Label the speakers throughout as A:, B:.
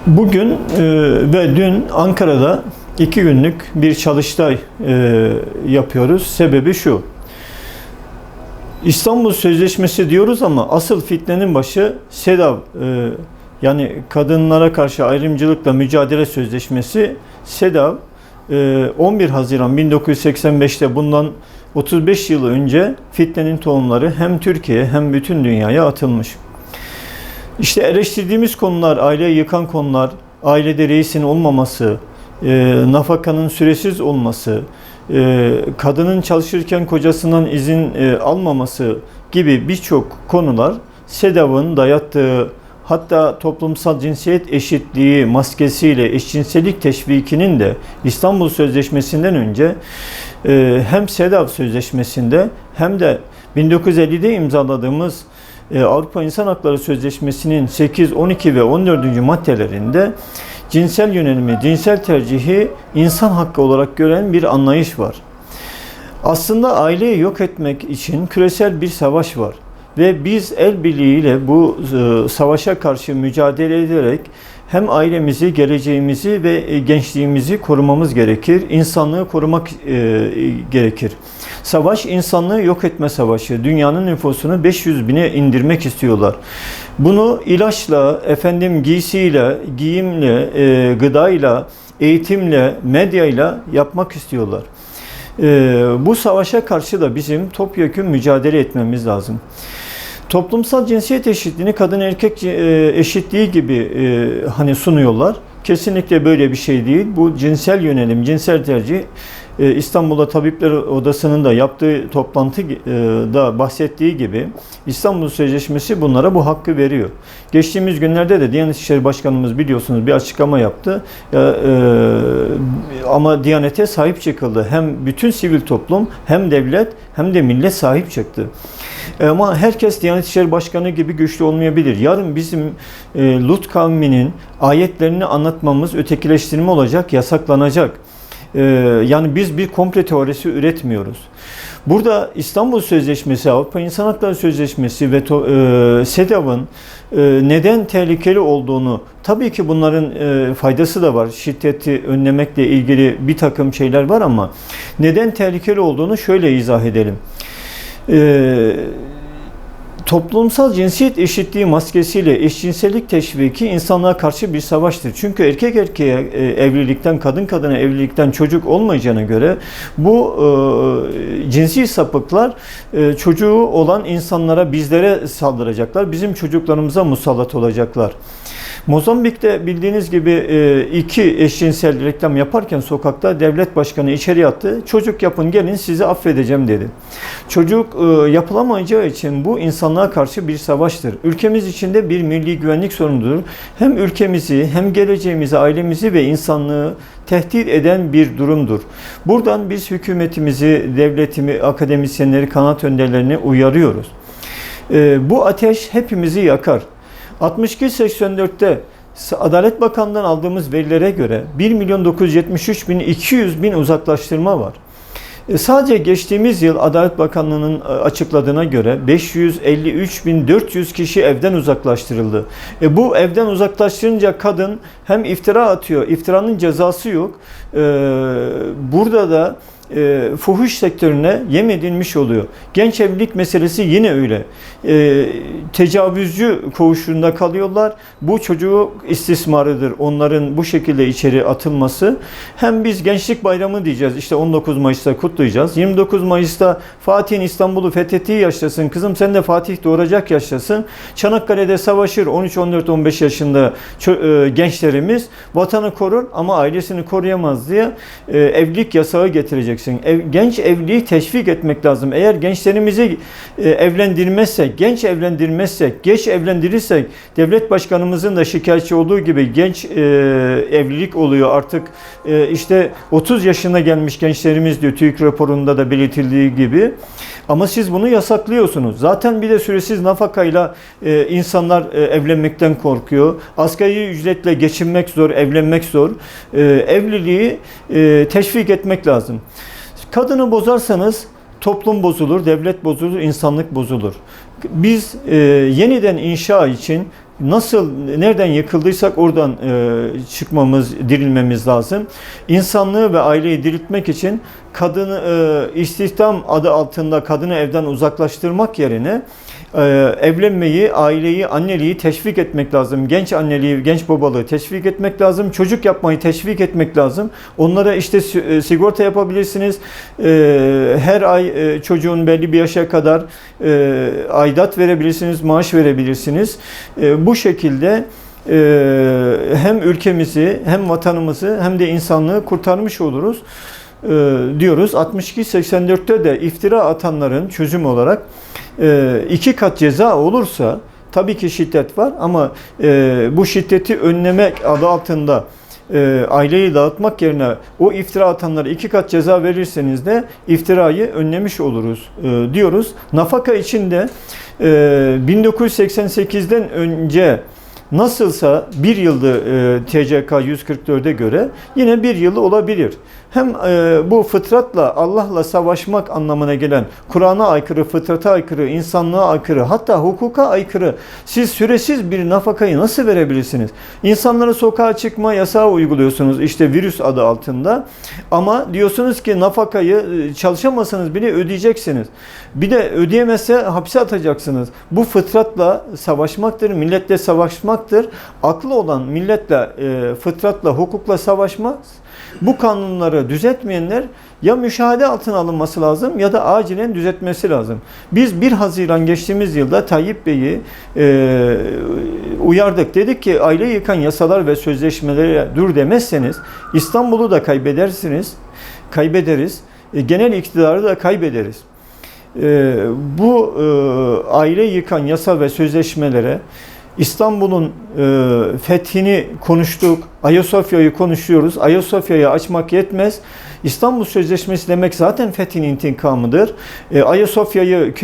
A: Bugün ve dün Ankara'da 2 günlük bir çalıştay yapıyoruz. Sebebi şu: İstanbul Sözleşmesi diyoruz ama asıl fitnenin başı SEDAV, yani Kadınlara Karşı Ayrımcılıkla Mücadele Sözleşmesi. SEDAV 11 Haziran 1985'te, bundan 35 yıl önce fitnenin tohumları hem Türkiye hem bütün dünyaya atılmış. İşte eleştirdiğimiz konular, aileyi yıkan konular, ailede reisin olmaması, nafakanın süresiz olması, kadının çalışırken kocasından izin almaması gibi birçok konular SEDAV'ın dayattığı, hatta toplumsal cinsiyet eşitliği maskesiyle eşcinsellik teşvikinin de İstanbul Sözleşmesi'nden önce hem SEDAV Sözleşmesi'nde hem de 1950'de imzaladığımız Avrupa İnsan Hakları Sözleşmesi'nin 8, 12 ve 14. maddelerinde cinsel yönelimi, cinsel tercihi insan hakkı olarak gören bir anlayış var. Aslında aileyi yok etmek için küresel bir savaş var. Ve biz el birliğiyle bu savaşa karşı mücadele ederek hem ailemizi, geleceğimizi ve gençliğimizi korumamız gerekir. İnsanlığı korumak gerekir. Savaş insanlığı yok etme savaşı. Dünyanın nüfusunu 500 bine indirmek istiyorlar. Bunu ilaçla, giysiyle, giyimle, gıdayla, eğitimle, medyayla yapmak istiyorlar. Bu savaşa karşı da bizim topyekün mücadele etmemiz lazım. Toplumsal cinsiyet eşitliğini kadın erkek eşitliği gibi hani sunuyorlar. Kesinlikle böyle bir şey değil. Bu cinsel yönelim, cinsel tercih, İstanbul'da Tabipler Odası'nın da yaptığı toplantıda bahsettiği gibi İstanbul Sözleşmesi bunlara bu hakkı veriyor. Geçtiğimiz günlerde de Diyanet İşleri Başkanımız biliyorsunuz bir açıklama yaptı. Ama Diyanet'e sahip çıkıldı. Hem bütün sivil toplum, hem devlet, hem de millet sahip çıktı. Ama herkes Diyanet İşleri Başkanı gibi güçlü olmayabilir. Yarın bizim Lut kavminin ayetlerini anlatmamız ötekileştirme olacak, yasaklanacak. Yani biz bir komple teorisi üretmiyoruz. Burada İstanbul Sözleşmesi, Avrupa İnsan Hakları Sözleşmesi ve SEDAV'ın neden tehlikeli olduğunu, tabii ki bunların faydası da var. Şiddeti önlemekle ilgili bir takım şeyler var ama neden tehlikeli olduğunu şöyle izah edelim. Toplumsal cinsiyet eşitliği maskesiyle eşcinsellik teşviki insanlığa karşı bir savaştır. Çünkü erkek erkeğe evlilikten, kadın kadına evlilikten çocuk olmayacağına göre bu cinsi sapıklar çocuğu olan insanlara, bizlere saldıracaklar. Bizim çocuklarımıza musallat olacaklar. Mozambik'te bildiğiniz gibi 2 eşcinsel reklam yaparken sokakta devlet başkanı içeri attı. Çocuk yapın gelin sizi affedeceğim dedi. Çocuk yapılamayacağı için bu insanlığa karşı bir savaştır. Ülkemiz içinde bir milli güvenlik sorunudur. Hem ülkemizi hem geleceğimizi, ailemizi ve insanlığı tehdit eden bir durumdur. Buradan biz hükümetimizi, devletimi, akademisyenleri, kanaat önderlerini uyarıyoruz. Bu ateş hepimizi yakar. 62-84'te Adalet Bakanlığı'ndan aldığımız verilere göre 1.973.200 uzaklaştırma var. Sadece geçtiğimiz yıl Adalet Bakanlığı'nın açıkladığına göre 553.400 kişi evden uzaklaştırıldı. Bu evden uzaklaştırınca kadın hem iftira atıyor, iftiranın cezası yok. Burada da fuhuş sektörüne yem edilmiş oluyor. Genç evlilik meselesi yine öyle. Tecavüzcü koğuşunda kalıyorlar. Bu çocuğu istismarıdır. Onların bu şekilde içeri atılması. Hem biz Gençlik Bayramı diyeceğiz. İşte 19 Mayıs'ta kutlayacağız. 29 Mayıs'ta Fatih'in İstanbul'u fethettiği yaştasın. Kızım sen de Fatih doğuracak yaştasın. Çanakkale'de savaşır 13, 14, 15 yaşında gençlerimiz. Vatanı korur ama ailesini koruyamaz diye evlilik yasağı getirecek. vereceksin. Genç evliliği teşvik etmek lazım. Eğer gençlerimizi evlendirmezsek, genç evlendirmezsek, geç evlendirirsek, devlet başkanımızın da şikayetçi olduğu gibi genç evlilik oluyor. Artık işte 30 yaşına gelmiş gençlerimiz diyor, TÜİK raporunda da belirtildiği gibi. Ama siz bunu yasaklıyorsunuz. Zaten bir de süresiz nafakayla insanlar evlenmekten korkuyor. Asgari ücretle geçinmek zor, evlenmek zor. Evliliği teşvik etmek lazım. Kadını bozarsanız toplum bozulur, devlet bozulur, insanlık bozulur. Biz yeniden inşa için nasıl, nereden yıkıldıysak oradan çıkmamız, dirilmemiz lazım. İnsanlığı ve aileyi diriltmek için kadını istihdam adı altında kadını evden uzaklaştırmak yerine evlenmeyi, aileyi, anneliği teşvik etmek lazım. Genç anneliği, genç babalığı teşvik etmek lazım. Çocuk yapmayı teşvik etmek lazım. Onlara işte sigorta yapabilirsiniz. Her ay çocuğun belli bir yaşa kadar aidat verebilirsiniz, maaş verebilirsiniz. Bu şekilde hem ülkemizi, hem vatanımızı, hem de insanlığı kurtarmış oluruz diyoruz. 62-84'te de iftira atanların çözüm olarak 2 kat ceza olursa, tabii ki şiddet var ama bu şiddeti önlemek adı altında aileyi dağıtmak yerine o iftira atanlara 2 kat ceza verirseniz de iftirayı önlemiş oluruz diyoruz. Nafaka için de 1988'den önce nasılsa bir yıldı TCK 144'e göre, yine bir yılı olabilir. Hem bu fıtratla, Allah'la savaşmak anlamına gelen, Kur'an'a aykırı, fıtrata aykırı, insanlığa aykırı, hatta hukuka aykırı siz süresiz bir nafakayı nasıl verebilirsiniz? İnsanlara sokağa çıkma yasağı uyguluyorsunuz işte virüs adı altında. Ama diyorsunuz ki nafakayı çalışamasanız bile ödeyeceksiniz. Bir de ödeyemezse hapse atacaksınız. Bu fıtratla savaşmaktır, milletle savaşmaktır. Aklı olan milletle, fıtratla, hukukla savaşmaz. Bu kanunları düzeltmeyenler ya müşahede altına alınması lazım ya da acilen düzeltmesi lazım. Biz 1 Haziran geçtiğimiz yılda Tayyip Bey'i uyardık. Dedik ki aile yıkan yasalar ve sözleşmelere dur demezseniz İstanbul'u da kaybederiz. Genel iktidarı da kaybederiz. Bu aile yıkan yasa ve sözleşmelere, İstanbul'un fethini konuştuk, Ayasofya'yı konuşuyoruz. Ayasofya'yı açmak yetmez. İstanbul Sözleşmesi demek zaten fethin intikamıdır. Ayasofya'yı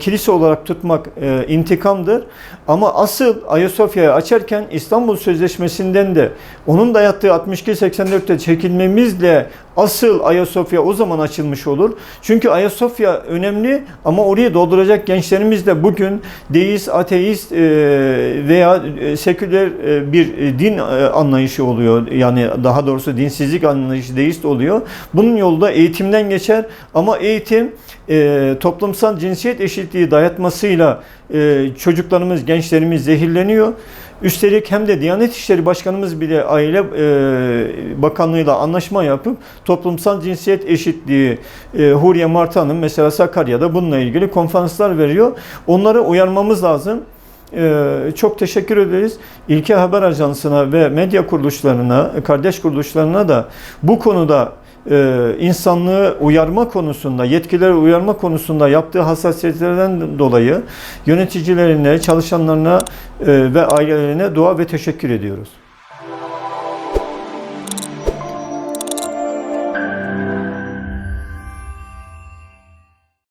A: kilise olarak tutmak intikamdır. Ama asıl Ayasofya'yı açarken İstanbul Sözleşmesi'nden de onun dayattığı 62-84'te çekilmemizle asıl Ayasofya o zaman açılmış olur. Çünkü Ayasofya önemli ama orayı dolduracak gençlerimiz de bugün deist, ateist veya seküler bir din anlayışı oluyor. Yani daha doğrusu dinsizlik anlayışı deist oluyor. Bunun yolu da eğitimden geçer ama eğitim toplumsal cinsiyet eşitliği dayatmasıyla çocuklarımız, gençlerimiz zehirleniyor. Üstelik hem de Diyanet İşleri Başkanımız bile Aile Bakanlığı'yla anlaşma yapıp toplumsal cinsiyet eşitliği, Huriye Martı Hanım mesela Sakarya'da bununla ilgili konferanslar veriyor. Onları uyarmamız lazım. Çok teşekkür ederiz. İlke Haber Ajansı'na ve medya kuruluşlarına, kardeş kuruluşlarına da bu konuda insanlığı uyarma konusunda, yetkilileri uyarma konusunda yaptığı hassasiyetlerden dolayı yöneticilerine, çalışanlarına ve ailelerine dua ve teşekkür ediyoruz.